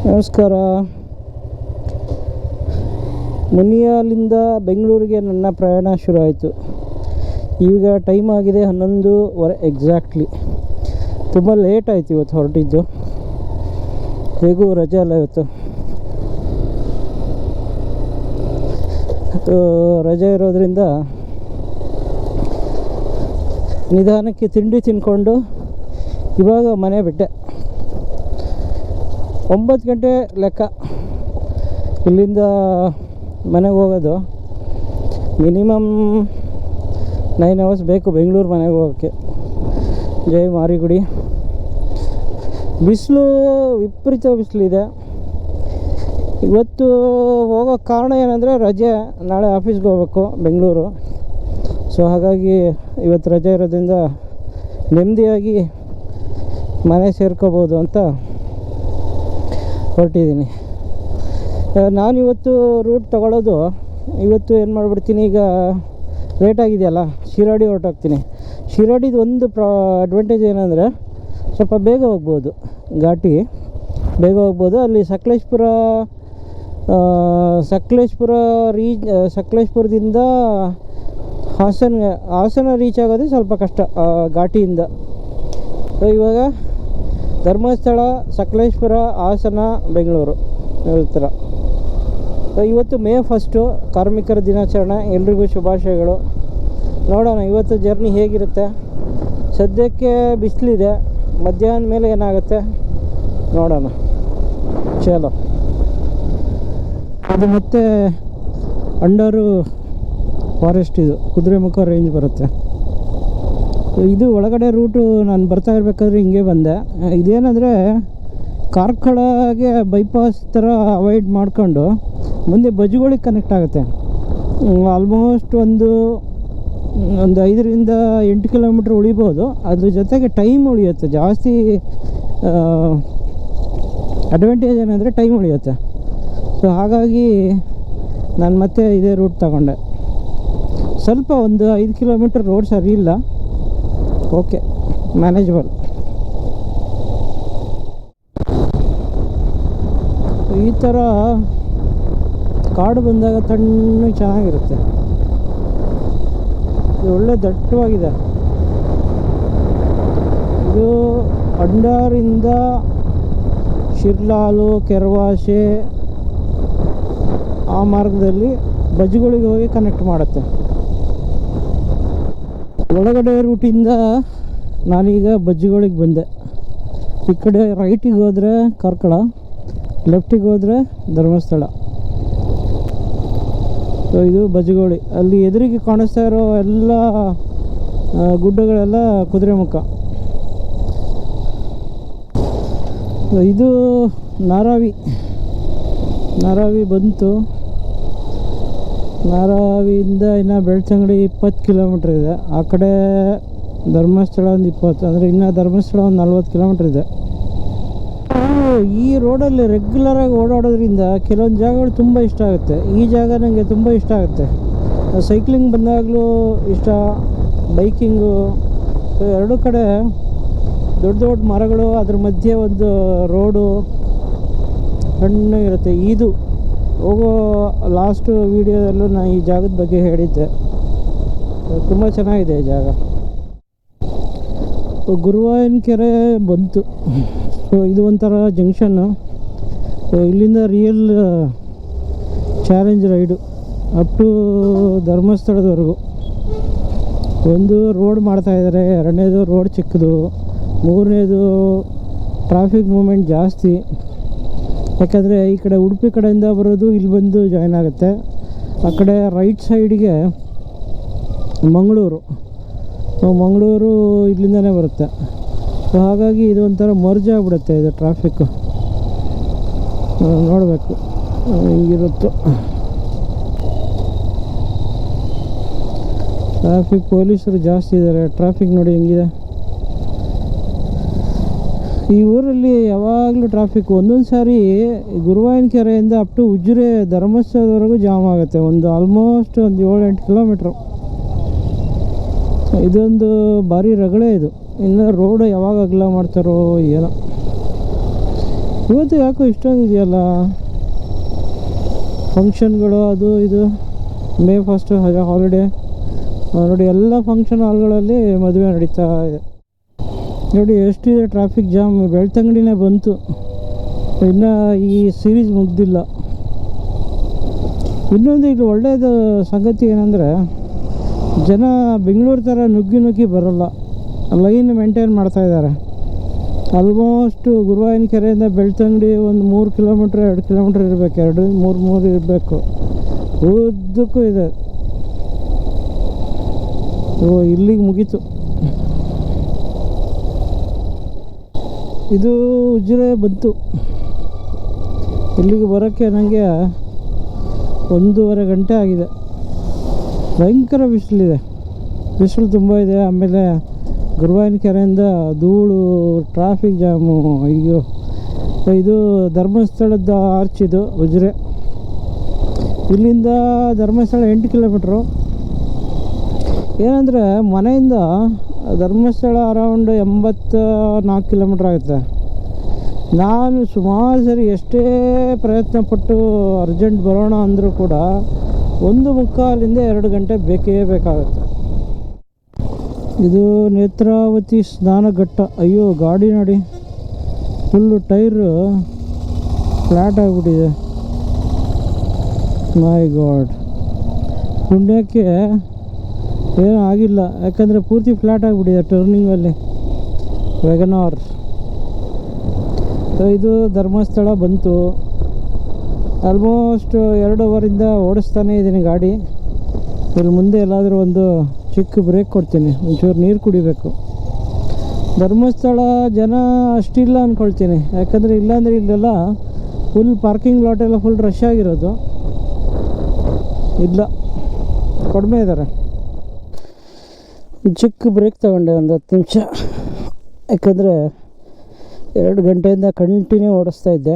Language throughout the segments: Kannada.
ನಮಸ್ಕಾರ. ಮುನಿಯಾಲಿಂದ ಬೆಂಗಳೂರಿಗೆ ನನ್ನ ಪ್ರಯಾಣ ಶುರು ಆಯಿತು. ಈಗ ಟೈಮ್ ಆಗಿದೆ 11:15 ಎಕ್ಸಾಕ್ಟ್ಲಿ. ತುಂಬ ಲೇಟ್ ಆಯಿತು ಇವತ್ತು ಹೊರಟಿದ್ದು. ಹೇಗೂ ರಜೆ ಅಲ್ಲ ಇವತ್ತು. ರಜೆ ಇರೋದ್ರಿಂದ ನಿಧಾನಕ್ಕೆ ತಿಂಡಿ ತಿನ್ಕೊಂಡು ಇವಾಗ ಮನೆ ಬಿಟ್ಟೆ. 9 ಗಂಟೆ ಲೆಕ್ಕ ಇಲ್ಲಿಂದ ಮನೆಗೆ ಹೋಗೋದು. ಮಿನಿಮಮ್ 9 ಅವರ್ಸ್ ಬೇಕು ಬೆಂಗಳೂರು ಮನೆಗೆ ಹೋಗೋಕ್ಕೆ. ಜೈ ಮಾರಿಗುಡಿ. ಬಿಸಿಲು ವಿಪರೀತ ಬಿಸಿಲಿದೆ. ಇವತ್ತು ಹೋಗೋ ಕಾರಣ ಏನಂದರೆ ರಜೆ, ನಾಳೆ ಆಫೀಸ್ಗೆ ಹೋಗ್ಬೇಕು ಬೆಂಗಳೂರು. ಸೊ ಹಾಗಾಗಿ ಇವತ್ತು ರಜೆ ಇರೋದ್ರಿಂದ ನೆಮ್ಮದಿಯಾಗಿ ಮನೆ ಸೇರ್ಕೋಬೋದು ಅಂತ ಹೊರಟಿದ್ದೀನಿ. ನಾನಿವತ್ತು ರೂಟ್ ತೊಗೊಳ್ಳೋದು, ಇವತ್ತು ಏನು ಮಾಡಿಬಿಡ್ತೀನಿ, ಈಗ ಲೇಟ್ ಆಗಿದೆಯಲ್ಲ ಶಿರಾಡಿ ಹೊರಟೋಗ್ತೀನಿ. ಶಿರಾಡಿದು ಒಂದು ಅಡ್ವಾಂಟೇಜ್ ಏನಂದರೆ ಸ್ವಲ್ಪ ಬೇಗ ಹೋಗ್ಬೋದು, ಘಾಟಿ ಬೇಗ ಹೋಗ್ಬೋದು. ಅಲ್ಲಿ ಸಕಲೇಶ್ಪುರದಿಂದ ಹಾಸನ ರೀಚ್ ಆಗೋದು ಸ್ವಲ್ಪ ಕಷ್ಟ ಘಾಟಿಯಿಂದ. ಸೊ ಇವಾಗ ಧರ್ಮಸ್ಥಳ, ಸಕಲೇಶ್ಪುರ, ಹಾಸನ, ಬೆಂಗಳೂರು ಈ ಥರ. ಇವತ್ತು ಮೇ 1 ಕಾರ್ಮಿಕರ ದಿನಾಚರಣೆ. ಎಲ್ರಿಗೂ ಶುಭಾಶಯಗಳು. ನೋಡೋಣ ಇವತ್ತು ಜರ್ನಿ ಹೇಗಿರುತ್ತೆ. ಸದ್ಯಕ್ಕೆ ಬಿಸಿಲಿದೆ, ಮಧ್ಯಾಹ್ನ ಮೇಲೆ ಏನಾಗುತ್ತೆ ನೋಡೋಣ. ಚಲೋ. ಅದು ಮತ್ತೆ ಅಂಡರು ಫಾರೆಸ್ಟ್, ಇದು ಕುದುರೆಮುಖ ರೇಂಜ್ ಬರುತ್ತೆ. ಇದು ಒಳಗಡೆ ರೂಟು. ನಾನು ಬರ್ತಾ ಇರಬೇಕಾದ್ರೆ ಹಿಂಗೆ ಬಂದೆ. ಇದೇನೆಂದರೆ ಕಾರ್ಕಳಗೆ ಬೈಪಾಸ್ ಥರ ಅವಾಯ್ಡ್ ಮಾಡ್ಕೊಂಡು ಮುಂದೆ ಬಜ್ಗಳಿಗೆ ಕನೆಕ್ಟ್ ಆಗುತ್ತೆ. ಆಲ್ಮೋಸ್ಟ್ ಒಂದು 5ರಿಂದ 8 ಕಿಲೋಮೀಟ್ರ್ ಉಳಿಬೋದು. ಅದ್ರ ಜೊತೆಗೆ ಟೈಮ್ ಉಳಿಯುತ್ತೆ ಜಾಸ್ತಿ. ಅಡ್ವಾಂಟೇಜ್ ಏನಂದರೆ ಟೈಮ್ ಉಳಿಯುತ್ತೆ. ಸೊ ಹಾಗಾಗಿ ನಾನು ಮತ್ತೆ ಇದೇ ರೂಟ್ ತಗೊಂಡೆ. ಸ್ವಲ್ಪ ಒಂದು 5 ಕಿಲೋಮೀಟ್ರ್ ರೋಡ್ ಸರಿ ಇಲ್ಲ, ಓಕೆ, ಮ್ಯಾನೇಜಬಲ್. ಈ ಥರ ಕಾಡು ಬಂದಾಗ ತಣ್ಣಗೆ ಚೆನ್ನಾಗಿರುತ್ತೆ. ಇದು ಒಳ್ಳೆ ದಟ್ಟವಾಗಿದೆ. ಇದು ಅಂಡಾರಿಂದ ಶಿರ್ಲಾಲು, ಕೆರವಾಸೆ ಆ ಮಾರ್ಗದಲ್ಲಿ ಬಜ್ಗಳಿಗೆ ಹೋಗಿ ಕನೆಕ್ಟ್ ಮಾಡುತ್ತೆ. ಒಳಗಡೆ ರೂಟಿಂದ ನಾನೀಗ ಬಜ್ಗಳಿಗೆ ಬಂದೆ. ಈ ಕಡೆ ರೈಟಿಗೆ ಹೋದರೆ ಕಾರ್ಕಳ, ಲೆಫ್ಟಿಗೆ ಹೋದರೆ ಧರ್ಮಸ್ಥಳ. ಸೊ ಇದು ಬಜ್ಗೋಳಿ. ಅಲ್ಲಿ ಎದುರಿಗೆ ಕಾಣಿಸ್ತಾ ಇರೋ ಎಲ್ಲ ಗುಡ್ಡಗಳೆಲ್ಲ ಕುದುರೆಮುಖ. ಇದು ನಾರಾವಿ ಬಂತು. ನಾರಾವಿಯಿಂದ ಇನ್ನು ಬೆಳ್ತಂಗಡಿ 20 ಕಿಲೋಮೀಟ್ರ್ ಇದೆ. ಆ ಕಡೆ ಧರ್ಮಸ್ಥಳ ಒಂದು 20, ಅಂದರೆ ಇನ್ನು ಧರ್ಮಸ್ಥಳ ಒಂದು 40 ಕಿಲೋಮೀಟ್ರ್ ಇದೆ. ಈ ರೋಡಲ್ಲಿ ರೆಗ್ಯುಲರಾಗಿ ಓಡಾಡೋದ್ರಿಂದ ಕೆಲವೊಂದು ಜಾಗಗಳು ತುಂಬ ಇಷ್ಟ ಆಗುತ್ತೆ. ಈ ಜಾಗ ನನಗೆ ತುಂಬ ಇಷ್ಟ ಆಗುತ್ತೆ. ಸೈಕ್ಲಿಂಗ್ ಬಂದಾಗಲೂ ಇಷ್ಟ, ಬೈಕಿಂಗು. ಎರಡೂ ಕಡೆ ದೊಡ್ಡ ದೊಡ್ಡ ಮರಗಳು, ಅದ್ರ ಮಧ್ಯೆ ಒಂದು ರೋಡು ಸಣ್ಣಗಿರುತ್ತೆ. ಇದು ಹೋಗೋ ಲಾಸ್ಟ್ ವೀಡಿಯೋದಲ್ಲೂ ನಾನು ಈ ಜಾಗದ ಬಗ್ಗೆ ಹೇಳಿದ್ದೆ. ತುಂಬ ಚೆನ್ನಾಗಿದೆ ಈ ಜಾಗ. ಗುರುವಾಯನ ಕೆರೆ ಬಂತು. ಸೊ ಇದು ಒಂಥರ ಜಂಕ್ಷನ್ನು. ಸೊ ಇಲ್ಲಿಂದ real challenge ride up to ಧರ್ಮಸ್ಥಳದವರೆಗೂ. ಒಂದು ರೋಡ್ ಮಾಡ್ತಾಯಿದ್ದಾರೆ, ಎರಡನೇದು ರೋಡ್ ಚಿಕ್ಕದು, ಮೂರನೇದು ಟ್ರಾಫಿಕ್ ಮೂಮೆಂಟ್ ಜಾಸ್ತಿ. ಯಾಕಂದರೆ ಈ ಕಡೆ ಉಡುಪಿ ಕಡೆಯಿಂದ ಬರೋದು ಇಲ್ಲಿ ಬಂದು ಜಾಯ್ನ್ ಆಗುತ್ತೆ. ಆ ಕಡೆ ರೈಟ್ ಸೈಡಿಗೆ ಮಂಗಳೂರು ಇಲ್ಲಿಂದನೇ ಬರುತ್ತೆ. ಸೊ ಹಾಗಾಗಿ ಇದು ಒಂಥರ ಮರ್ಜ್ ಆಗಿಬಿಡುತ್ತೆ ಇದು ಟ್ರಾಫಿಕ್ಕು. ನೋಡಬೇಕು ಹಿಂಗಿರುತ್ತೋ. ಟ್ರಾಫಿಕ್ ಪೊಲೀಸರು ಜಾಸ್ತಿ ಇದ್ದಾರೆ. ಟ್ರಾಫಿಕ್ ನೋಡಿ ಹೆಂಗಿದೆ. ಈ ಊರಲ್ಲಿ ಯಾವಾಗಲೂ ಟ್ರಾಫಿಕ್. ಒಂದೊಂದು ಸಾರಿ ಗುರುವಾಯನ ಕೆರೆಯಿಂದ ಅಪ್ ಟು ಉಜಿರೆ ಧರ್ಮಸ್ಥಳದವರೆಗೂ ಜಾಮ್ ಆಗುತ್ತೆ. ಆಲ್ಮೋಸ್ಟ್ ಒಂದು 7-8 ಕಿಲೋಮೀಟ್ರು. ಇದೊಂದು ಭಾರಿ ರಗಳೆ ಇದು. ಇನ್ನು ರೋಡ್ ಯಾವಾಗ ಅಗಲ ಮಾಡ್ತಾರೋ ಏನೋ. ಇವತ್ತು ಯಾಕೋ ಇಷ್ಟೊಂದು ಇದೆಯಲ್ಲ ಫಂಕ್ಷನ್ಗಳು, ಅದು ಇದು. ಮೇ 1 ಹಾಲಿಡೇ ನೋಡಿ, ಎಲ್ಲ ಫಂಕ್ಷನ್ ಹಾಲ್ಗಳಲ್ಲಿ ಮದುವೆ ನಡೀತಾ ಇದೆ. ನೋಡಿ ಎಷ್ಟಿದೆ ಟ್ರಾಫಿಕ್ ಜಾಮ್. ಬೆಳ್ತಂಗಡಿನೇ ಬಂತು, ಇನ್ನು ಈ ಸೀರೀಸ್ ಮುಗ್ದಿಲ್ಲ. ಇನ್ನೊಂದು ಇದು ಒಳ್ಳೆಯದು ಸಂಗತಿ ಏನಂದರೆ, ಜನ ಬೆಂಗಳೂರು ಥರ ನುಗ್ಗಿ ನುಗ್ಗಿ ಬರೋಲ್ಲ, ಲೈನ್ ಮೇಂಟೈನ್ ಮಾಡ್ತಾಯಿದ್ದಾರೆ. ಆಲ್ಮೋಸ್ಟು ಗುರುವಾಯನ ಕೆರೆಯಿಂದ ಬೆಳ್ತಂಗಡಿ ಒಂದು 3 ಕಿಲೋಮೀಟ್ರ್ 2 ಕಿಲೋಮೀಟ್ರ್ ಇರಬೇಕು, 2-3 ಇರಬೇಕು, ಉದ್ದಕ್ಕೂ ಇದೆ. ಇಲ್ಲಿಗೆ ಮುಗೀತು. ಇದು ಉಜಿರೆ ಬಂತು. ಇಲ್ಲಿಗೆ ಬರೋಕ್ಕೆ ನನಗೆ 1.5 ಗಂಟೆ ಆಗಿದೆ. ಭಯಂಕರ ಬಿಸಿಲಿದೆ, ಬಿಸಿಲು ತುಂಬ ಇದೆ. ಆಮೇಲೆ ಗುರುವಾಯನ ಕೆರೆಯಿಂದ ಧೂಳು, ಟ್ರಾಫಿಕ್ ಜಾಮು. ಅಯ್ಯೋ, ಇದು ಧರ್ಮಸ್ಥಳದ ಆರ್ಚ್, ಇದು ಉಜಿರೆ. ಇಲ್ಲಿಂದ ಧರ್ಮಸ್ಥಳ 8 ಕಿಲೋಮೀಟ್ರು. ಏನಂದರೆ ಮನೆಯಿಂದ ಧರ್ಮಸ್ಥಳ ಅರೌಂಡ್ 84 ಕಿಲೋಮೀಟ್ರ್ ಆಗುತ್ತೆ. ನಾನು ಸುಮಾರು ಸರಿ ಎಷ್ಟೇ ಪ್ರಯತ್ನಪಟ್ಟು ಅರ್ಜೆಂಟ್ ಬರೋಣ ಅಂದರೂ ಕೂಡ 1:45 2 ಗಂಟೆ ಬೇಕೇ ಬೇಕಾಗುತ್ತೆ. ಇದು ನೇತ್ರಾವತಿ ಸ್ನಾನಘಟ್ಟ. ಅಯ್ಯೋ, ಗಾಡಿ ನೋಡಿ, ಫುಲ್ಲು ಟೈರು ಫ್ಲ್ಯಾಟ್ ಆಗಿಬಿಟ್ಟಿದೆ. ಮೈ ಗಾಡ್, ಪುಣ್ಯಕ್ಕೆ ಏನೂ ಆಗಿಲ್ಲ, ಯಾಕಂದರೆ ಪೂರ್ತಿ ಫ್ಲ್ಯಾಟ್ ಆಗಿಬಿಟ್ಟಿದೆ ಟರ್ನಿಂಗಲ್ಲಿ. ವ್ಯಾಗನಾರ್. ಇದು ಧರ್ಮಸ್ಥಳ ಬಂತು. ಆಲ್ಮೋಸ್ಟ್ 2 ಅವರಿಂದ ಓಡಿಸ್ತಾನೇ ಇದ್ದೀನಿ ಗಾಡಿ. ಇಲ್ಲಿ ಮುಂದೆ ಎಲ್ಲಾದರೂ ಒಂದು ಚಿಕ್ಕ ಬ್ರೇಕ್ ಕೊಡ್ತೀನಿ, ಒಂಚೂರು ನೀರು ಕುಡಿಬೇಕು. ಧರ್ಮಸ್ಥಳ ಜನ ಅಷ್ಟಿಲ್ಲ ಅಂದ್ಕೊಳ್ತೀನಿ, ಯಾಕಂದರೆ ಇಲ್ಲಾಂದರೆ ಇಲ್ಲೆಲ್ಲ ಫುಲ್ ಪಾರ್ಕಿಂಗ್ ಲಾಟೆಲ್ಲ ಫುಲ್ ರಶ್ ಆಗಿರೋದು. ಇಲ್ಲ, ಕಡಿಮೆ ಇದ್ದಾರೆ. ಚಿಕ್ಕ ಬ್ರೇಕ್ ತಗೊಂಡೆ, ಒಂದು 10 ನಿಮಿಷ. ಯಾಕಂದರೆ 2 ಗಂಟೆಯಿಂದ ಕಂಟಿನ್ಯೂ ಓಡಿಸ್ತಾ ಇದ್ದೆ.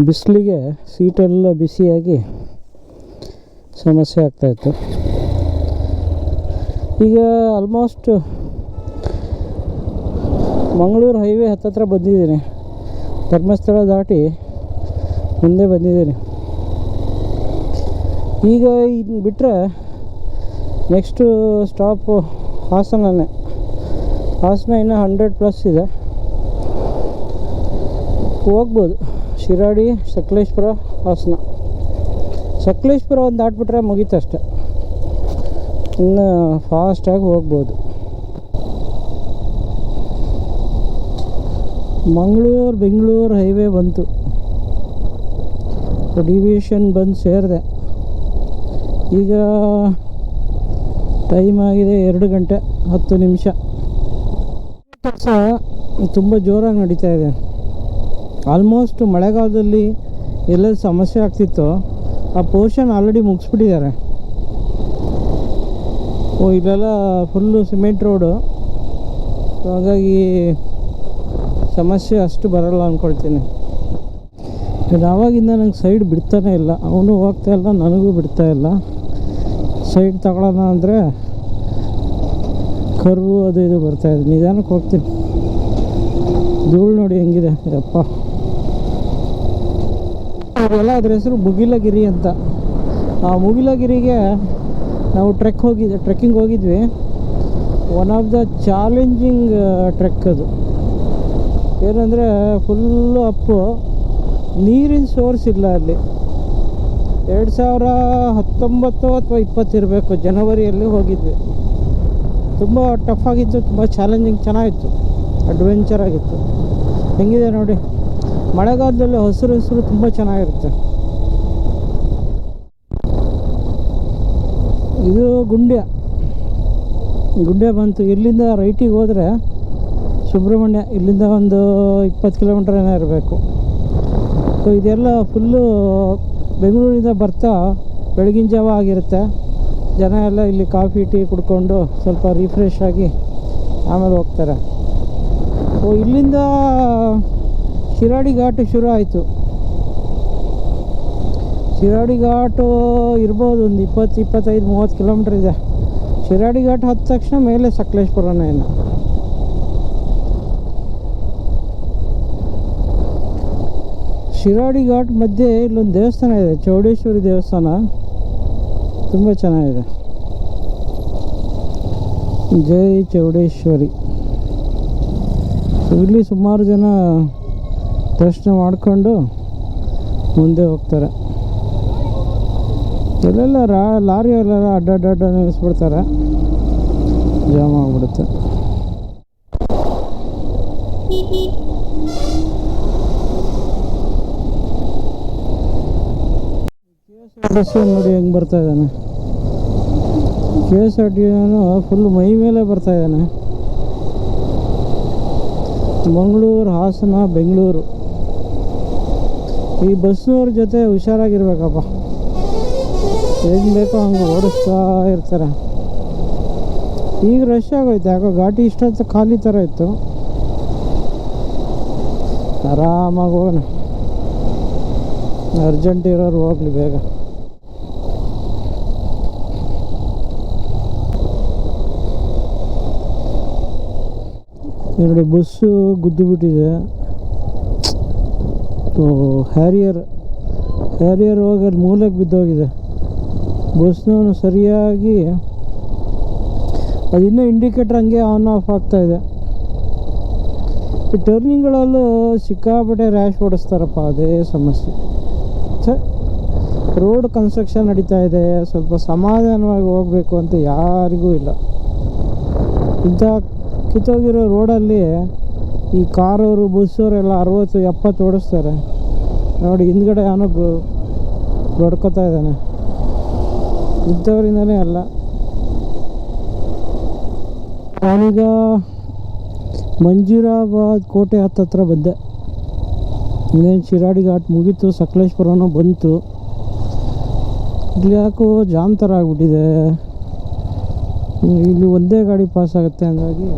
ಬಿಸಿಲಿಗೆ ಸೀಟೆಲ್ಲ ಬಿಸಿಯಾಗಿ ಸಮಸ್ಯೆ ಆಗ್ತಾಯಿತ್ತು. ಈಗ ಆಲ್ಮೋಸ್ಟ್ ಮಂಗಳೂರು ಹೈವೇ ಹತ್ತತ್ರ ಬಂದಿದ್ದೀನಿ. ಧರ್ಮಸ್ಥಳ ದಾಟಿ ಮುಂದೆ ಬಂದಿದ್ದೀನಿ. ಈಗ ಇನ್ನು ಬಿಟ್ಟರೆ ನೆಕ್ಸ್ಟು ಸ್ಟಾಪು ಹಾಸನನೇ. ಹಾಸನ ಇನ್ನೂ 100+ ಇದೆ, ಹೋಗ್ಬೋದು. ಶಿರಾಡಿ, ಸಕಲೇಶ್ಪುರ, ಹಾಸನ. ಸಕಲೇಶ್ಪುರ ಒಂದು ದಾಟ್ಬಿಟ್ರೆ ಮುಗೀತಷ್ಟೆ, ಇನ್ನು ಫಾಸ್ಟಾಗಿ ಹೋಗ್ಬೋದು. ಮಂಗಳೂರು ಬೆಂಗಳೂರು ಹೈವೇ ಬಂತು, ಡಿವಿಷನ್ ಬಂದು ಸೇರಿದೆ. ಈಗ ಟೈಮ್ ಆಗಿದೆ 2 ಗಂಟೆ 10 ನಿಮಿಷ. ಕೆಲಸ ತುಂಬ ಜೋರಾಗಿ ನಡೀತಾ ಇದೆ. ಆಲ್ಮೋಸ್ಟ್ ಮಳೆಗಾಲದಲ್ಲಿ ಎಲ್ಲೆಲ್ಲಿ ಸಮಸ್ಯೆ ಆಗ್ತಿತ್ತು ಆ ಪೋರ್ಷನ್ ಆಲ್ರೆಡಿ ಮುಗಿಸ್ಬಿಟ್ಟಿದ್ದಾರೆ. ಇಲ್ಲೆಲ್ಲ ಫುಲ್ಲು ಸಿಮೆಂಟ್ ರೋಡು, ಹಾಗಾಗಿ ಸಮಸ್ಯೆ ಅಷ್ಟು ಬರಲ್ಲ ಅಂದ್ಕೊಳ್ತೀನಿ. ಆವಾಗಿಂದ ನಂಗೆ ಸೈಡ್ ಬಿಡ್ತಾನೆ ಇಲ್ಲ, ಅವನು ಹೋಗ್ತಾ ಇಲ್ಲ, ನನಗೂ ಬಿಡ್ತಾ ಇಲ್ಲ. ಸೈಡ್ ತಗೊಳ್ಳೋಣ ಅಂದರೆ ಕರ್ವು ಅದು ಇದು ಬರ್ತಾಯಿದೆ. ನಿಧಾನಕ್ಕೆ ಹೋಗ್ತೀನಿ. ಧೂಳು ನೋಡಿ ಹೆಂಗಿದೆ, ಯಪ್ಪ. ಅವರೆಲ್ಲ ಅದ್ರ ಹೆಸರು ಮುಗಿಲಗಿರಿ ಅಂತ. ಆ ಮುಗಿಲಗಿರಿಗೆ ನಾವು ಟ್ರೆಕ್ಕಿಂಗ್ ಹೋಗಿದ್ವಿ. One of the challenging trek ಅದು. ಏನಂದರೆ ಫುಲ್ಲು ಅಪ್ಪು, ನೀರಿನ ಸೋರ್ಸ್ ಇಲ್ಲ ಅಲ್ಲಿ. 2019 ಅಥವಾ 20 ಇರಬೇಕು, ಜನವರಿಯಲ್ಲಿ ಹೋಗಿದ್ವಿ. ತುಂಬ ಟಫ್ ಆಗಿತ್ತು, ತುಂಬ ಚಾಲೆಂಜಿಂಗ್, ಚೆನ್ನಾಗಿತ್ತು, ಅಡ್ವೆಂಚರ್ ಆಗಿತ್ತು. ಹೆಂಗಿದೆ ನೋಡಿ, ಮಳೆಗಾಲದಲ್ಲಿ ಹಸಿರು ತುಂಬ ಚೆನ್ನಾಗಿರುತ್ತೆ. ಇದು ಗುಂಡ್ಯ ಬಂತು. ಇಲ್ಲಿಂದ ರೈಟಿಗೆ ಹೋದರೆ ಸುಬ್ರಹ್ಮಣ್ಯ, ಇಲ್ಲಿಂದ ಒಂದು 20 ಕಿಲೋಮೀಟರ್ ಏನೋ ಇರಬೇಕು. ಸೊ ಇದೆಲ್ಲ ಫುಲ್ಲು ಬೆಂಗಳೂರಿಂದ ಬರ್ತಾ ಬೆಳಗಿನ ಜಾವ ಆಗಿರುತ್ತೆ. ಜನ ಎಲ್ಲ ಇಲ್ಲಿ ಕಾಫಿ ಟೀ ಕುಡ್ಕೊಂಡು ಸ್ವಲ್ಪ ರಿಫ್ರೆಶ್ ಆಗಿ ಆಮೇಲೆ ಹೋಗ್ತಾರೆ. ಇಲ್ಲಿಂದ ಶಿರಾಡಿ ಘಾಟ್ ಶುರು ಆಯಿತು. ಶಿರಾಡಿ ಘಾಟು ಇರ್ಬೋದು ಒಂದು 20-25-30 ಕಿಲೋಮೀಟ್ರ್ ಇದೆ. ಶಿರಾಡಿ ಘಾಟ್ ಹತ್ತ ತಕ್ಷಣ ಮೇಲೆ ಸಕಲೇಶ್ಪುರನೇ. ಶಿರಾಡಿ ಘಾಟ್ ಮಧ್ಯೆ ಇಲ್ಲೊಂದು ದೇವಸ್ಥಾನ ಇದೆ, ಚೌಡೇಶ್ವರಿ ದೇವಸ್ಥಾನ, ತುಂಬ ಚೆನ್ನಾಗಿದೆ. ಜೈ ಚೌಡೇಶ್ವರಿ. ಇಲ್ಲಿ ಸುಮಾರು ಜನ ದರ್ಶನ ಮಾಡಿಕೊಂಡು ಮುಂದೆ ಹೋಗ್ತಾರೆ. ಎಲ್ಲೆಲ್ಲ ಲಾರಿ ಎಲ್ಲ ಅಡ್ಡಾಡ ನಿಲ್ಲಿಸ್ಬಿಡ್ತಾರೆ, ಜಾಮ್ ಆಗಿಬಿಡುತ್ತೆ. ಬಸ್ ನೋಡಿ ಹೆಂಗೆ ಬರ್ತಾ ಇದ್ದಾನೆ. KSRTC ಫುಲ್ ಮೈ ಮೇಲೆ ಬರ್ತಾ ಇದ್ದಾನೆ. ಮಂಗಳೂರು, ಹಾಸನ, ಬೆಂಗಳೂರು. ಈ ಬಸ್ನವ್ರ ಜೊತೆ ಹುಷಾರಾಗಿರ್ಬೇಕಪ್ಪ, ಹೆಂಗೆ ಬೇಕೋ ಹಂಗೆ ಓಡಿಸ್ತಾ ಇರ್ತಾರೆ. ಈಗ ರಶ್ ಆಗೋಯ್ತು, ಯಾಕೋ ಘಾಟಿ ಇಷ್ಟೊತ್ತು ಖಾಲಿ ಥರ ಇತ್ತು. ಆರಾಮಾಗಿ ಹೋಗೋಣ, ಅರ್ಜೆಂಟ್ ಇರೋರು ಹೋಗ್ಲಿ ಬೇಗ. ನೋಡಿ ಬಸ್ಸು ಗುದ್ದು ಬಿಟ್ಟಿದೆ. ಹ್ಯಾರಿಯರ್ ಹೋಗಿ ಅಲ್ಲಿ ಮೂಲೆಗೆ ಬಿದ್ದೋಗಿದೆ. ಬಸ್ನವನು ಸರಿಯಾಗಿ ಅದಿನ್ನೂ ಇಂಡಿಕೇಟ್ರ್ ಹಂಗೆ ಆನ್ ಆಫ್ ಆಗ್ತಾಯಿದೆ. ಈ ಟರ್ನಿಂಗ್ಗಳಲ್ಲೂ ಸಿಕ್ಕಾಪಟ್ಟೆ ರ್ಯಾಶ್ ಓಡಿಸ್ತಾರಪ್ಪ, ಅದೇ ಸಮಸ್ಯೆ. ರೋಡ್ ಕನ್ಸ್ಟ್ರಕ್ಷನ್ ನಡೀತಾ ಇದೆ, ಸ್ವಲ್ಪ ಸಮಾಧಾನವಾಗಿ ಹೋಗಬೇಕು ಅಂತ ಯಾರಿಗೂ ಇಲ್ಲ. ಇಂಥ ಕಿತ್ತೋಗಿರೋ ರೋಡಲ್ಲಿ ಈ ಕಾರವರು, ಬಸ್ಸವರೆಲ್ಲ 60-70 ಓಡಿಸ್ತಾರೆ. ನೋಡಿ ಹಿಂದ್ಗಡೆ ಅವನು ಬಡ್ಕೋತಾ ಇದ್ದಾನೆ. ಇಂಥವ್ರಿಂದನೇ ಅಲ್ಲ. ನಾನೀಗ ಮಂಜೀರಾಬಾದ್ ಕೋಟೆ ಹತ್ತತ್ರ ಬಂದೆ. ಇನ್ನೇನು ಶಿರಾಡಿ ಘಾಟ್ ಮುಗೀತು, ಸಕಲೇಶ್ಪುರನೂ ಬಂತು. ಇಲ್ಲಿ ಯಾಕೋ ಜಾಮ್ ಥರ ಆಗಿಬಿಟ್ಟಿದೆ. ಇಲ್ಲಿ ಒಂದೇ ಗಾಡಿ ಪಾಸ್ ಆಗುತ್ತೆ, ಹಂಗಾಗಿ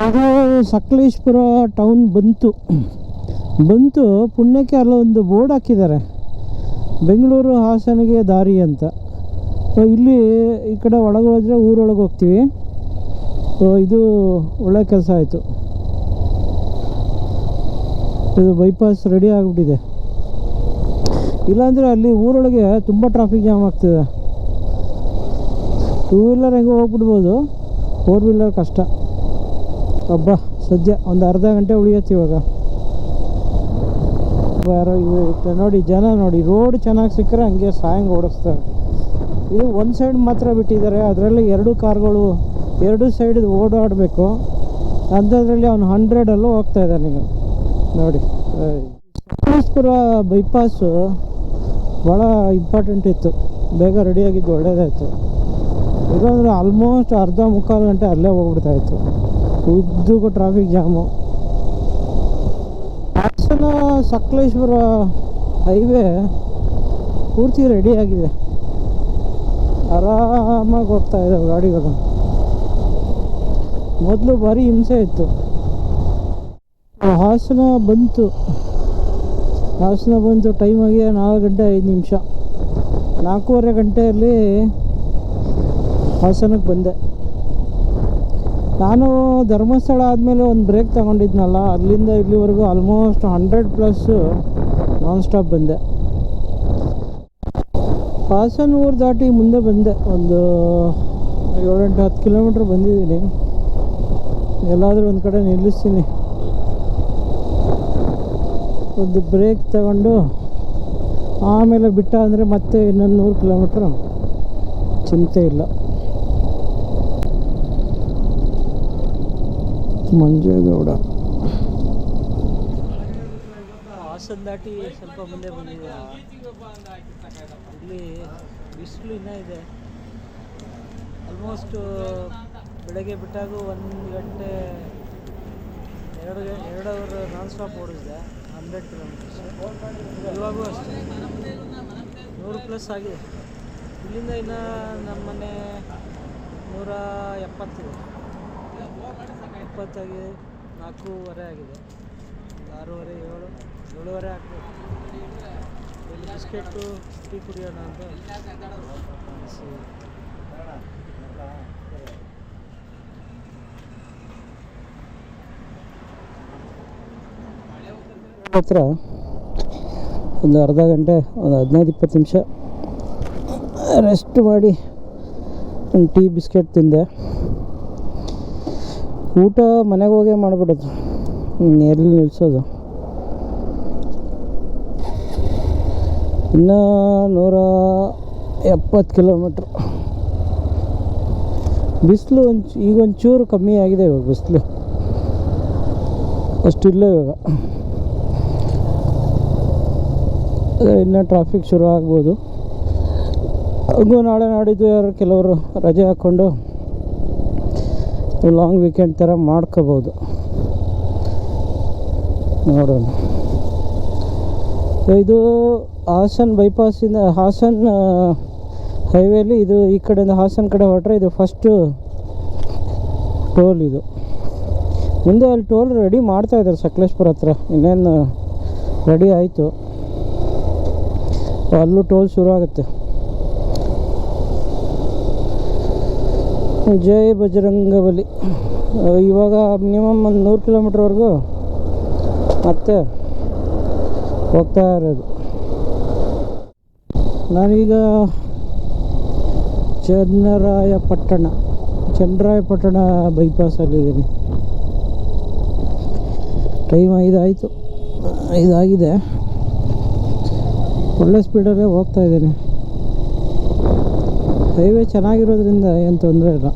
ಅದು ಸಕಲೇಶ್ಪುರ ಟೌನ್ ಬಂತು. ಪುಣ್ಯಕ್ಕೆ ಅಲ್ಲೊಂದು ಬೋರ್ಡ್ ಹಾಕಿದ್ದಾರೆ, ಬೆಂಗಳೂರು ಹಾಸನಿಗೆ ದಾರಿ ಅಂತ. ಇಲ್ಲಿ ಈ ಕಡೆ ಒಳಗೆ ಹೋದರೆ ಊರೊಳಗೆ ಹೋಗ್ತೀವಿ. ಇದು ಒಳ್ಳೆ ಕೆಲಸ ಆಯಿತು. ಇದು ಬೈಪಾಸ್ ರೆಡಿ ಆಗಿಬಿಟ್ಟಿದೆ. ಇಲ್ಲಾಂದರೆ ಅಲ್ಲಿ ಊರೊಳಗೆ ತುಂಬ ಟ್ರಾಫಿಕ್ ಜಾಮ್ ಆಗ್ತಿದೆ. 2 ವೀಲರ್ ಹೆಂಗೋ ಹೋಗ್ಬಿಡ್ಬೋದು, 4 ವೀಲರ್ ಕಷ್ಟ. ಹಬ್ಬ ಸದ್ಯ ಒಂದು ಅರ್ಧ ಗಂಟೆ ಉಳಿಯುತ್ತೆ ಇವಾಗ. ಯಾರೋ ನೋಡಿ, ಜನ ನೋಡಿ, ರೋಡ್ ಚೆನ್ನಾಗಿ ಸಿಕ್ಕರೆ ಹಂಗೆ ಸಾಯಂಗ್ ಓಡಿಸ್ತಾರೆ. ಇದು ಒಂದು ಸೈಡ್ ಮಾತ್ರ ಬಿಟ್ಟಿದ್ದಾರೆ, ಅದರಲ್ಲಿ 2 ಕಾರ್ಗಳು 2 ಸೈಡ್ ಓಡಾಡಬೇಕು. ಅಂಥದ್ರಲ್ಲಿ ಅವನು 100 ಹೋಗ್ತಾ ಇದ್ದಾನೆ ಈಗ ನೋಡಿ. ಸಕಲೇಶ್ಪುರ ಬೈಪಾಸು ಭಾಳ ಇಂಪಾರ್ಟೆಂಟ್ ಇತ್ತು, ಬೇಗ ರೆಡಿಯಾಗಿದ್ದು ಒಳ್ಳೇದಾಯಿತು. ಇಲ್ಲಾಂದರೆ ಆಲ್ಮೋಸ್ಟ್ ಅರ್ಧ ಮುಕ್ಕಾಲು ಗಂಟೆ ಅಲ್ಲೇ ಹೋಗ್ಬಿಡ್ತಾಯಿತ್ತು, ಉದ್ದಕ್ಕೂ traffic jam. Hassan Sakleshpur highway ಪೂರ್ತಿ ರೆಡಿಯಾಗಿದೆ, ಆರಾಮಾಗಿ ಹೋಗ್ತಾ ಇದ್ದಾವೆ ಗಾಡಿಗಳು. ಮೊದಲು ಭಾರಿ ಹಿಂಸೆ ಇತ್ತು. ಹಾಸನ ಬಂತು, ಟೈಮ್ ಆಗಿದೆ 4 ಗಂಟೆ 5 ನಿಮಿಷ. 4:15 ಗಂಟೆಯಲ್ಲಿ ಹಾಸನಕ್ಕೆ ಬಂದೆ. ನಾನು ಧರ್ಮಸ್ಥಳ ಆದಮೇಲೆ ಒಂದು ಬ್ರೇಕ್ ತಗೊಂಡಿದ್ನಲ್ಲ, ಅಲ್ಲಿಂದ ಇಲ್ಲಿವರೆಗೂ ಆಲ್ಮೋಸ್ಟ್ 100+ ನಾನ್ ಸ್ಟಾಪ್ ಬಂದೆ. ಹಾಸನ ಊರು ದಾಟಿ ಮುಂದೆ ಬಂದೆ, ಒಂದು 7-10 ಕಿಲೋಮೀಟ್ರ್ ಬಂದಿದ್ದೀನಿ. ಎಲ್ಲಾದರೂ ಒಂದು ಕಡೆ ನಿಲ್ಲಿಸ್ತೀನಿ, ಒಂದು ಬ್ರೇಕ್ ತಗೊಂಡು ಆಮೇಲೆ ಬಿಟ್ಟ ಅಂದರೆ ಮತ್ತೆ ಇನ್ನೊಂದು 100 ಕಿಲೋಮೀಟ್ರ್, ಚಿಂತೆ ಇಲ್ಲ. ಮಂಜೇಗೌಡ ಹಾಸನ ದಾಟಿ ಸ್ವಲ್ಪ ಮುಂದೆ ಬಂದಿದೆ. ಇಲ್ಲಿ ಬಿಸಿಲು ಇನ್ನೂ ಇದೆ. ಆಲ್ಮೋಸ್ಟ್ ಬೆಳಗ್ಗೆ ಬಿಟ್ಟಾಗ 1 ಗಂಟೆ 2 ಅವರ್ ನಾನ್ ಸ್ಟಾಪ್ ಓಡಿಸಿದೆ, 100 ಕಿಲೋಮೀಟರ್ಸ್. ಇವಾಗೂ ಅಷ್ಟೇ 100+ ಆಗಿದೆ. ಇಲ್ಲಿಂದ ಇನ್ನು ನಮ್ಮನೆ 170 ಆಗಿದೆ. 4:15 ಆಗಿದೆ, 6:30 7:30 ಆಗ್ತದೆ. ಇಲ್ಲಿ ಬಿಸ್ಕೆಟ್ಟು ಟೀ ಕುಡಿಯೋಣ ಅಂತ ಹತ್ರ ಒಂದು ಅರ್ಧ ಗಂಟೆ ಒಂದು 15-20 ನಿಮಿಷ ರೆಸ್ಟ್ ಮಾಡಿ ಒಂದು ಟೀ ಬಿಸ್ಕೆಟ್ ತಿಂದೆ. ಊಟ ಮನೆಗೆ ಹೋಗೇ ಮಾಡಿಬಿಡೋದು, ಎಲ್ಲಿ ನಿಲ್ಲಿಸೋದು. ಇನ್ನೂ 170 ಕಿಲೋಮೀಟ್ರ್. ಬಿಸಿಲು ಈಗ ಒಂಚೂರು ಕಮ್ಮಿ ಆಗಿದೆ. ಇವಾಗ ಬಿಸಿಲು ಅಷ್ಟಿಲ್ಲ ಇವಾಗ. ಇನ್ನೂ ಟ್ರಾಫಿಕ್ ಶುರು ಆಗ್ಬೋದು. ಹಂಗೂ ನಾಳೆ ನಾಡಿದ್ದು ಯಾರು ಕೆಲವರು ರಜೆ ಹಾಕ್ಕೊಂಡು ಲಾಂಗ್ ವೀಕೆಂಡ್ ಥರ ಮಾಡ್ಕೋಬೋದು. ನೋಡೋಣ. ಇದು ಹಾಸನ್ ಬೈಪಾಸಿಂದ ಹಾಸನ್ ಹೈವೇಲಿ ಇದು ಈ ಕಡೆಯಿಂದ ಹಾಸನ್ ಕಡೆ ಹೊರಟ್ರೆ ಇದು ಫಸ್ಟು ಟೋಲ್. ಇದು ಮುಂದೆ ಅಲ್ಲಿ ಟೋಲ್ ರೆಡಿ ಮಾಡ್ತಾಯಿದ್ದಾರೆ ಸಕಲೇಶ್ಪುರ ಹತ್ರ. ಇನ್ನೇನು ರೆಡಿ ಆಯಿತು, ಅಲ್ಲೂ ಟೋಲ್ ಶುರು ಆಗುತ್ತೆ. ಜೈ ಬಜರಂಗಬಲಿ. ಇವಾಗ ಮಿನಿಮಮ್ ಒಂದು 100 ಕಿಲೋಮೀಟ್ರ್ವರೆಗೂ ಮತ್ತೆ ಹೋಗ್ತಾ ಇರೋದು. ನಾನೀಗ ಚನ್ನರಾಯಪಟ್ಟಣ ಬೈಪಾಸಲ್ಲಿದ್ದೀನಿ. ಟೈಮ್ 5 ಆಯಿತು, 5 ಆಗಿದೆ. ಒಳ್ಳೆ ಸ್ಪೀಡಲ್ಲೇ ಹೋಗ್ತಾ ಇದ್ದೀನಿ. ಹೈವೇ ಚೆನ್ನಾಗಿರೋದ್ರಿಂದ ಏನು ತೊಂದರೆ ಇಲ್ಲ.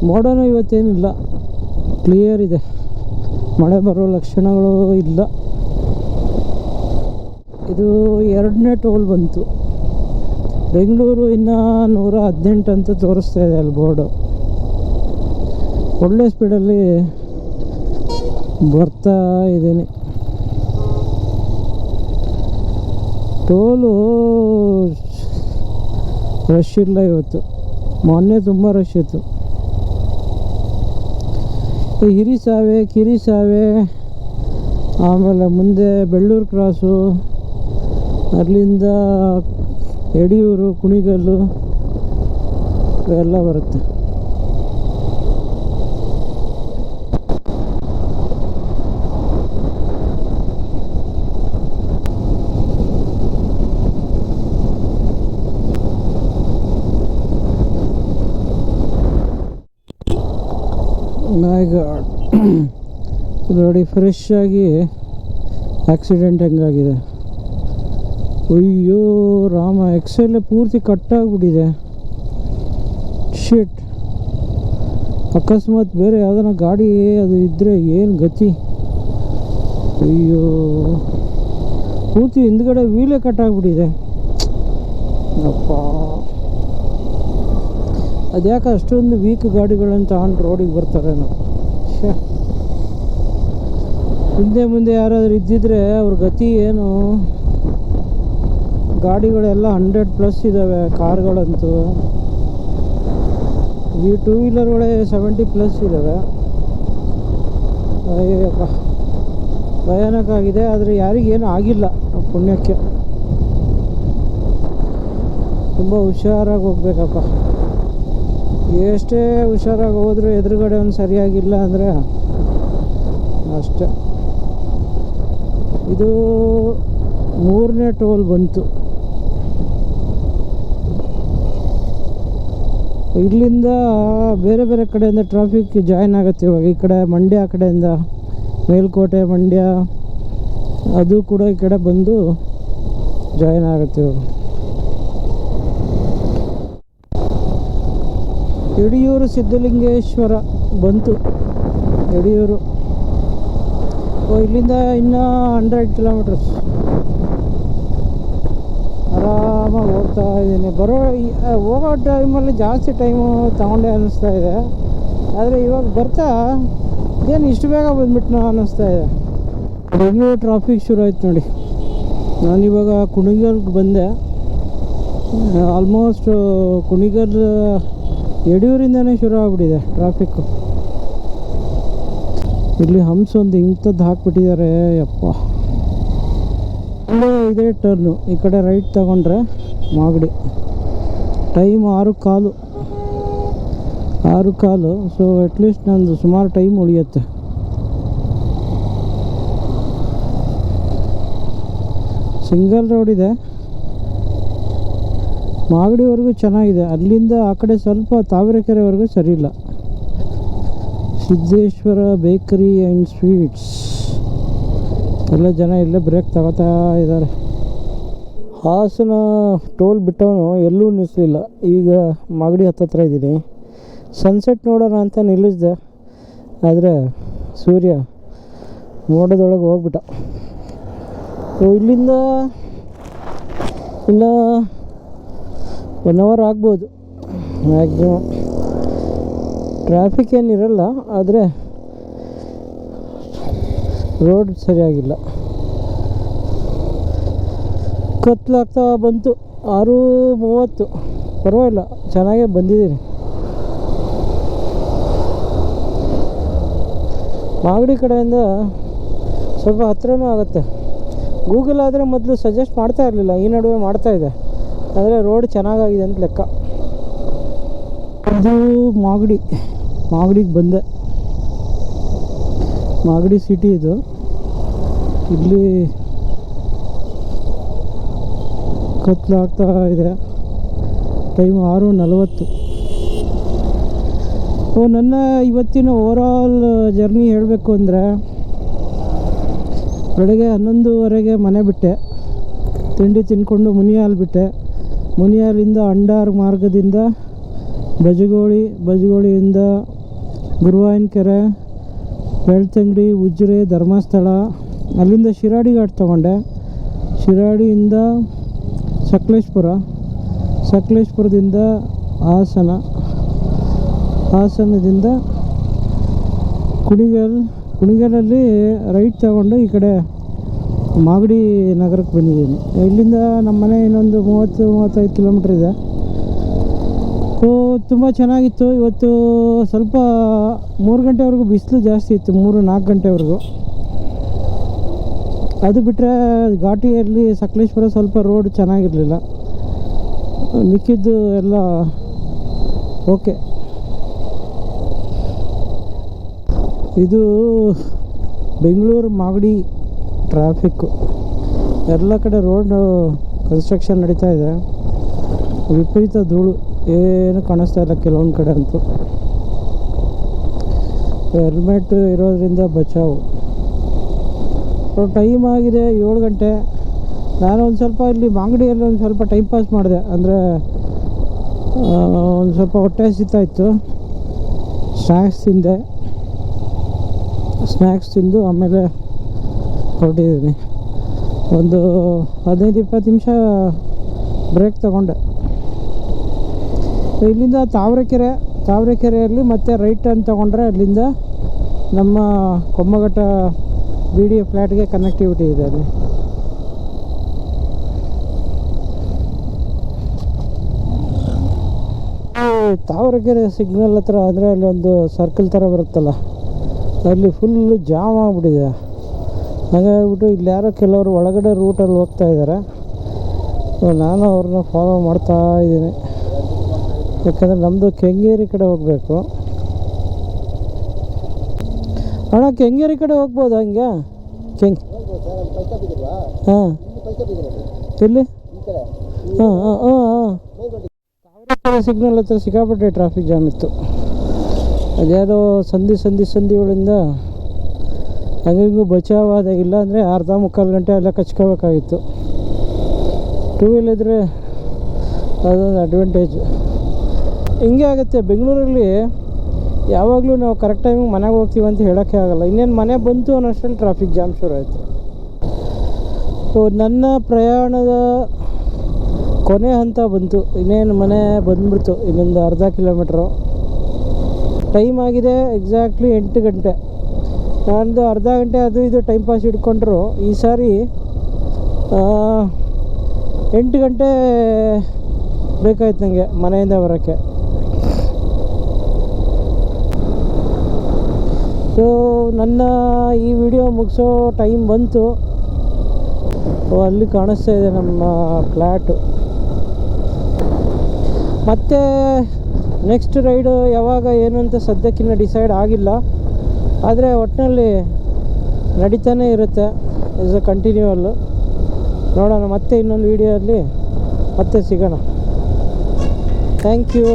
ಮೋಡನೂ ಇವತ್ತೇನಿಲ್ಲ, ಕ್ಲಿಯರ್ ಇದೆ. ಮಳೆ ಬರೋ ಲಕ್ಷಣಗಳು ಇಲ್ಲ. ಇದು 2ನೇ ಟೋಲ್ ಬಂತು. ಬೆಂಗಳೂರು ಇನ್ನೂ 118 ಅಂತ ತೋರಿಸ್ತಾ ಇದೆ ಅಲ್ಲಿ ಬೋರ್ಡು. ಒಳ್ಳೆ ಸ್ಪೀಡಲ್ಲಿ ಬರ್ತಾ ಇದ್ದೀನಿ. ಟೋಲು ರಶ್ ಇಲ್ಲ ಇವತ್ತು. ಮೊನ್ನೆ ತುಂಬ ರಶ್ ಇತ್ತು. ಹಿರಿಸಾವೆ, ಕಿರಿಸಾವೆ, ಆಮೇಲೆ ಮುಂದೆ ಬೆಳ್ಳೂರು ಕ್ರಾಸು, ಅಲ್ಲಿಂದ ಯಡಿಯೂರು, ಕುಣಿಗಲ್ಲು ಇವೆಲ್ಲ ಬರುತ್ತೆ. ಮೈ ಗಾಡ್, ನೋಡಿ ಫ್ರೆಶ್ ಆಗಿ ಆಕ್ಸಿಡೆಂಟ್ ಹೆಂಗಾಗಿದೆ. ಅಯ್ಯೋ ರಾಮ, ಎಕ್ಸೆಲ್ ಪೂರ್ತಿ ಕಟ್ಟಾಗ್ಬಿಟ್ಟಿದೆ. ಶಿಟ್, ಅಕಸ್ಮಾತ್ ಬೇರೆ ಯಾವ್ದಾನ ಗಾಡಿ ಅದು ಇದ್ದರೆ ಏನು ಗತಿ. ಅಯ್ಯೋ, ಪೂರ್ತಿ ಹಿಂದ್ಗಡೆ ವೀಲೇ ಕಟ್ಟಾಗ್ಬಿಟ್ಟಿದೆ. ಅಪ್ಪ, ಅದ್ಯಾಕೆ ಅಷ್ಟೊಂದು ವೀಕ್ ಗಾಡಿಗಳನ್ನು ತಗೊಂಡು ರೋಡಿಗೆ ಬರ್ತಾರೇನೋ. ಮುಂದೆ ಯಾರಾದರೂ ಇದ್ದಿದ್ರೆ ಅವ್ರ ಗತಿ ಏನು. ಗಾಡಿಗಳೆಲ್ಲ 100+ ಇದ್ದಾವೆ, ಕಾರ್ಗಳಂತೂ. ಈ 2 ವೀಲರ್ಗಳೇ 70+ ಇದ್ದಾವೆ. ಅಯ್ಯಪ್ಪ, ಭಯಾನಕ ಆಗಿದೆ. ಆದರೆ ಯಾರಿಗೇನು ಆಗಿಲ್ಲ, ಪುಣ್ಯಕ್ಕೆ. ತುಂಬ ಹುಷಾರಾಗಿ ಹೋಗ್ಬೇಕಪ್ಪ. ಎಷ್ಟೇ ಹುಷಾರಾಗಿ ಹೋದರೂ ಎದುರುಗಡೆ ಒಂದು ಸರಿಯಾಗಿಲ್ಲ ಅಂದರೆ ಅಷ್ಟೆ. ಇದು 3ನೇ ಟೋಲ್ ಬಂತು. ಇಲ್ಲಿಂದ ಬೇರೆ ಬೇರೆ ಕಡೆಯಿಂದ ಟ್ರಾಫಿಕ್ ಜಾಯಿನ್ ಆಗುತ್ತೆ ಇವಾಗ. ಈ ಕಡೆ ಮಂಡ್ಯ ಕಡೆಯಿಂದ, ಮೇಲ್ಕೋಟೆ, ಮಂಡ್ಯ, ಅದು ಕೂಡ ಈ ಕಡೆ ಬಂದು ಜಾಯಿನ್ ಆಗುತ್ತೆ ಇವಾಗ. ಯಡಿಯೂರು ಸಿದ್ಧಲಿಂಗೇಶ್ವರ ಬಂತು. ಯಡಿಯೂರು ಇಲ್ಲಿಂದ ಇನ್ನೂ 100 ಕಿಲೋಮೀಟರ್ಸ್. ಆರಾಮಾಗಿ ಹೋಗ್ತಾ ಇದ್ದೀನಿ. ಹೋಗೋ ಟೈಮಲ್ಲಿ ಜಾಸ್ತಿ ಟೈಮು ತಗೊಂಡೆ ಅನ್ನಿಸ್ತಾ ಇದೆ. ಆದರೆ ಇವಾಗ ಬರ್ತಾ ಏನು ಇಷ್ಟು ಬೇಗ ಬಂದ್ಬಿಟ್ಟು ಅನ್ನಿಸ್ತಾ ಇದೆ. ಬೆಂಗಳೂರು ಟ್ರಾಫಿಕ್ ಶುರು ಆಯ್ತು ನೋಡಿ. ನಾನಿವಾಗ ಕುಣಿಗಲ್ಗೆ ಬಂದೆ. ಆಲ್ಮೋಸ್ಟ್ ಕುಣಿಗಲ್ ಯಡಿಯೂರಿಂದನೇ ಶುರು ಆಗ್ಬಿಟ್ಟಿದೆ ಟ್ರಾಫಿಕ್ಕು. ಇಲ್ಲಿ ಹಂಪ್ಸ್ ಒಂದು ಇಂಥದ್ದು ಹಾಕ್ಬಿಟ್ಟಿದ್ದಾರೆ. ಯಪ್ಪ, ಇದೇ ಟರ್ನು. ಈ ಕಡೆ ರೈಟ್ ತಗೊಂಡ್ರೆ ಮಾಗಡಿ, ಟೈಮ್ 6:15 6:15. ಸೊ ಅಟ್ಲೀಸ್ಟ್ ನಂದು ಸುಮಾರು ಟೈಮ್ ಉಳಿಯುತ್ತೆ. ಸಿಂಗಲ್ ರೋಡ್ ಇದೆ, ಮಾಗಡಿವರೆಗೂ ಚೆನ್ನಾಗಿದೆ. ಅಲ್ಲಿಂದ ಆ ಕಡೆ ಸ್ವಲ್ಪ ತಾವರೆಕೆರೆವರೆಗೂ ಸರಿ ಇಲ್ಲ. ಸಿದ್ದೇಶ್ವರ ಬೇಕರಿ ಆ್ಯಂಡ್ ಸ್ವೀಟ್ಸ್, ಎಲ್ಲ ಜನ ಇಲ್ಲೇ ಬ್ರೇಕ್ ತಗೋತಾ ಇದ್ದಾರೆ. ಹಾಸನ ಟೋಲ್ ಬಿಟ್ಟವನು ಎಲ್ಲೂ ನಿಲ್ಲಿಸಲಿಲ್ಲ. ಈಗ ಮಾಗಡಿ ಹತ್ತತ್ರ ಇದ್ದೀನಿ. ಸನ್ಸೆಟ್ ನೋಡೋಣ ಅಂತ ನಿಲ್ಲಿಸಿದೆ, ಆದರೆ ಸೂರ್ಯ ಮೋಡದೊಳಗೆ ಹೋಗ್ಬಿಟ್ಟ. ಇಲ್ಲಿಂದ ಇನ್ನು 1 ಅವರ್ ಆಗ್ಬೋದು ಮ್ಯಾಕ್ಸಿಮಮ್. ಟ್ರಾಫಿಕ್ ಏನಿರಲ್ಲ, ಆದರೆ ರೋಡ್ ಸರಿಯಾಗಿಲ್ಲ. ಕತ್ಲಾಗ್ತಾ ಬಂತು. 6:30. ಪರವಾಗಿಲ್ಲ, ಚೆನ್ನಾಗೇ ಬಂದಿದ್ದೀನಿ. ಮಾಗಡಿ ಕಡೆಯಿಂದ ಸ್ವಲ್ಪ ಹತ್ರನೂ ಆಗುತ್ತೆ. ಗೂಗಲ್ ಆದರೆ ಮೊದಲು ಸಜೆಸ್ಟ್ ಮಾಡ್ತಾ ಇರಲಿಲ್ಲ, ಈ ನಡುವೆ ಮಾಡ್ತಾಯಿದೆ. ಆದರೆ ರೋಡ್ ಚೆನ್ನಾಗಾಗಿದೆ ಅಂತ ಲೆಕ್ಕ. ಅದು ಮಾಗಡಿಗೆ ಬಂದೆ. ಮಾಗಡಿ ಸಿಟಿ ಇದು. ಇಲ್ಲಿ ಕತ್ಲಾಗ್ತಾ ಇದೆ. ಟೈಮ್ 6:40. ನನ್ನ ಇವತ್ತಿನ ಓವರಾಲ್ ಜರ್ನಿ ಹೇಳಬೇಕು ಅಂದರೆ, ಬೆಳಗ್ಗೆ 11:30ಗೆ ಮನೆ ಬಿಟ್ಟೆ. ತಿಂಡಿ ತಿಂದ್ಕೊಂಡು ಮುನಿಯಾಲ್ ಬಿಟ್ಟೆ. ಮುನಿಯಾಲಿಂದ ಅಂಡಾರ್ ಮಾರ್ಗದಿಂದ ಬಜಗೋಳಿಯಿಂದ ಗುರುವಾಯನಕೆರೆ, ಬೆಳ್ತಂಗಡಿ, ಉಜಿರೆ, ಧರ್ಮಸ್ಥಳ, ಅಲ್ಲಿಂದ ಶಿರಾಡಿ ಘಾಟ್ ತೊಗೊಂಡೆ. ಶಿರಾಡಿಯಿಂದ ಸಕಲೇಶ್ಪುರದಿಂದ ಹಾಸನದಿಂದ ಕುಣಿಗಲಲ್ಲಿ ರೈಟ್ ತಗೊಂಡು ಈ ಕಡೆ ಮಾಗಡಿ ನಗರಕ್ಕೆ ಬಂದಿದ್ದೀನಿ. ಇಲ್ಲಿಂದ ನಮ್ಮ ಮನೆ ಇನ್ನೊಂದು 30-35 ಕಿಲೋಮೀಟ್ರ್ ಇದೆ. ಸೊ ತುಂಬ ಚೆನ್ನಾಗಿತ್ತು. ಇವತ್ತು ಸ್ವಲ್ಪ 3 ಗಂಟೆವರೆಗೂ ಬಿಸಿಲು ಜಾಸ್ತಿ ಇತ್ತು, 3-4 ಗಂಟೆವರೆಗೂ. ಅದು ಬಿಟ್ಟರೆ ಘಾಟಿಯಲ್ಲಿ ಸಕಲೇಶ್ಪುರ ಸ್ವಲ್ಪ ರೋಡ್ ಚೆನ್ನಾಗಿರಲಿಲ್ಲ. ಮಿಕ್ಕಿದ್ದು ಎಲ್ಲ ಓಕೆ. ಇದು ಬೆಂಗಳೂರು ಮಾಗಡಿ ಟ್ರಾಫಿಕ್ಕು. ಎಲ್ಲ ಕಡೆ ರೋಡ್ ಕನ್ಸ್ಟ್ರಕ್ಷನ್ ನಡೀತಾ ಇದೆ. ವಿಪರೀತ ಧೂಳು, ಏನು ಕಾಣಿಸ್ತಾ ಇಲ್ಲ ಕೆಲವೊಂದು ಕಡೆ ಅಂತೂ. ಹೆಲ್ಮೆಟ್ ಇರೋದ್ರಿಂದ ಬಚಾವು. ಟೈಮ್ ಆಗಿದೆ 7 ಗಂಟೆ. ನಾನು ಒಂದು ಸ್ವಲ್ಪ ಇಲ್ಲಿ ಮಾಗಡಿಯಲ್ಲಿ ಒಂದು ಸ್ವಲ್ಪ ಟೈಮ್ ಪಾಸ್ ಮಾಡಿದೆ. ಅಂದರೆ ಒಂದು ಸ್ವಲ್ಪ ಹೊಟ್ಟೆ ಹಸಿತಾಯಿತ್ತು. ಸ್ನ್ಯಾಕ್ಸ್ ತಿಂದು ಆಮೇಲೆ ಹೊರಟಿದ್ದೀನಿ. ಒಂದು 15-20 ನಿಮಿಷ ಬ್ರೇಕ್ ತಗೊಂಡೆ. ಇಲ್ಲಿಂದ ತಾವರೆಕೆರೆಯಲ್ಲಿ ಮತ್ತೆ ರೈಟ್ ಟರ್ನ್ ತೊಗೊಂಡ್ರೆ ಅಲ್ಲಿಂದ ನಮ್ಮ ಕೊಮ್ಮಘಟ್ಟ BD ಫ್ಲ್ಯಾಟ್ಗೆ ಕನೆಕ್ಟಿವಿಟಿ ಇದೆ. ಅಲ್ಲಿ ತಾವರೆಕೆರೆ ಸಿಗ್ನಲ್ ಹತ್ರ ಅಂದರೆ ಅಲ್ಲಿ ಒಂದು ಸರ್ಕಲ್ ಥರ ಬರುತ್ತಲ್ಲ, ಅಲ್ಲಿ ಫುಲ್ಲು ಜಾಮ್ ಆಗಿಬಿಟ್ಟಿದೆ. ಹಾಗಾಗಿಬಿಟ್ಟು ಇಲ್ಲಿ ಯಾರೋ ಕೆಲವರು ಒಳಗಡೆ ರೂಟಲ್ಲಿ ಹೋಗ್ತಾ ಇದ್ದಾರೆ. ನಾನು ಅವ್ರನ್ನ ಫಾಲೋ ಮಾಡ್ತಾ ಇದ್ದೀನಿ. ಯಾಕಂದರೆ ನಮ್ಮದು ಕೆಂಗೇರಿ ಕಡೆ ಹೋಗಬೇಕು. ಅಣ್ಣ ಕೆಂಗೇರಿ ಕಡೆ ಹೋಗ್ಬೋದು ಹಂಗೆ? ಹಾಂ ಎಲ್ಲಿ? ಹಾಂ ತಾವರೆಕೆರೆ ಸಿಗ್ನಲ್ ಹತ್ರ ಸಿಕ್ಕಾಪಟ್ಟೆ ಟ್ರಾಫಿಕ್ ಜಾಮ್ ಇತ್ತು. ಅದ್ಯಾವುದೋ ಸಂಧಿಗಳಿಂದ ಹಂಗೂ ಬಚಾವಾದ. ಇಲ್ಲ ಅಂದರೆ 1/2-3 ಗಂಟೆ ಎಲ್ಲ ಕಚ್ಕೋಬೇಕಾಗಿತ್ತು. 2 ವೀಲರ್ ಇದ್ದರೆ ಅದೊಂದು ಅಡ್ವಾಂಟೇಜು. ಹಿಂಗೆ ಆಗುತ್ತೆ ಬೆಂಗಳೂರಲ್ಲಿ. ಯಾವಾಗಲೂ ನಾವು ಕರೆಕ್ಟ್ ಟೈಮಿಗೆ ಮನೆಗೆ ಹೋಗ್ತೀವಿ ಅಂತ ಹೇಳೋಕ್ಕೆ ಆಗೋಲ್ಲ. ಇನ್ನೇನು ಮನೆ ಬಂತು ಅನ್ನೋಷ್ಟರಲ್ಲಿ ಟ್ರಾಫಿಕ್ ಜಾಮ್ ಶುರು ಆಯಿತು. ಸೊ ನನ್ನ ಪ್ರಯಾಣದ ಕೊನೆ ಹಂತ ಬಂತು. ಇನ್ನೇನು ಮನೆ ಬಂದ್ಬಿಡ್ತು. ಇನ್ನೊಂದು 1/2 ಕಿಲೋಮೀಟ್ರು. ಟೈಮ್ ಆಗಿದೆ ಎಕ್ಸಾಕ್ಟ್ಲಿ 8 ಗಂಟೆ. ನಾನೊಂದು 1/2 ಗಂಟೆ ಅದು ಇದು ಟೈಮ್ ಪಾಸ್ ಹಿಡ್ಕೊಂಡ್ರು. ಈ ಸಾರಿ 8 ಗಂಟೆ ಬೇಕಾಯ್ತು ನನಗೆ ಮನೆಯಿಂದ ಬರೋಕ್ಕೆ. ಸೊ ನನ್ನ ಈ ವಿಡಿಯೋ ಮುಗಿಸೋ ಟೈಮ್ ಬಂತು. ಅಲ್ಲಿ ಕಾಣಿಸ್ತಾ ಇದೆ ನಮ್ಮ ಫ್ಲ್ಯಾಟು. ಮತ್ತು ನೆಕ್ಸ್ಟ್ ರೈಡು ಯಾವಾಗ ಏನು ಅಂತ ಸದ್ಯಕ್ಕಿನ್ನ ಡಿಸೈಡ್ ಆಗಿಲ್ಲ. ಆದರೆ ಒಟ್ಟಿನಲ್ಲಿ ನಡೀತಾನೇ ಇರುತ್ತೆ, ಇಸ್ ಅ ಕಂಟಿನ್ಯೂವಲ್ಲು. ನೋಡೋಣ, ಮತ್ತೆ ಇನ್ನೊಂದು ವೀಡಿಯೋದಲ್ಲಿ ಮತ್ತೆ ಸಿಗೋಣ. Thank you.